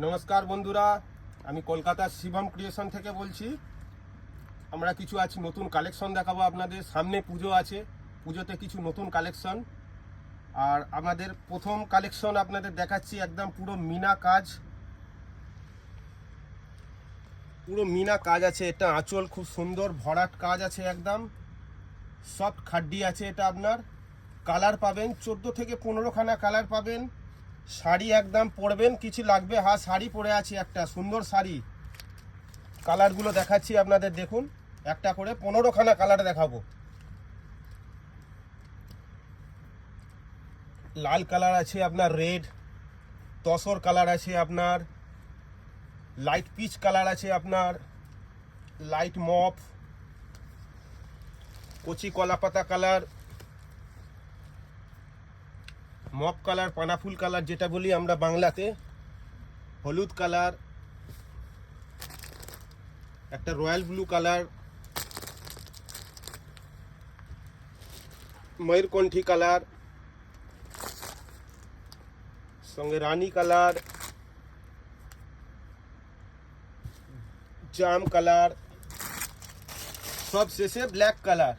নমস্কার বন্ধুরা, আমি কলকাতার শিবম ক্রিয়েশন থেকে বলছি। আমরা কিছু আজ নতুন কালেকশন দেখাবো আপনাদের। সামনে পুজো আছে, পুজোতে কিছু নতুন কালেকশন। আর আমাদের প্রথম কালেকশন আপনাদের দেখাচ্ছি, একদম পুরো মিনা কাজ, পুরো মিনা কাজ আছে। এটা আঁচল খুব সুন্দর ভরাট কাজ আছে, একদম সফট খাড্ডি আছে। এটা আপনার কালার পাবেন 14 থেকে 15 খানা কালার পাবেন। শাড়ি একদম পরবেন, কিছু লাগবে। হ্যাঁ, শাড়ি পরে আছে, একটা সুন্দর শাড়ি। কালারগুলো দেখাচ্ছি আপনাদের, দেখুন একটা করে 15 খানা কালার দেখাবো। লাল কালার আছে আপনার, রেড তসর কালার আছে আপনার, লাইট পিচ কালার আছে আপনার, লাইট মপ, কচি কলাপাতা কালার, মপ কালার, পানাফুল কালার যেটা বলি আমরা বাংলাতে, হলুদ কালার, একটা রয়্যাল ব্লু কালার, ময়ূরকণ্ঠী কালার, সঙ্গে রানী কালার, জাম কালার, সব শেষে ব্ল্যাক কালার।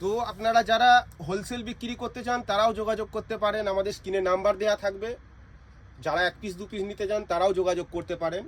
তো আপনারা যারা হোলসেল বিক্রি করতে চান তারাও যোগাযোগ করতে পারেন, আমাদের স্ক্রিনে নাম্বার দেওয়া থাকবে। যারা 1 পিস 2 পিস নিতে চান তারাও যোগাযোগ করতে পারেন।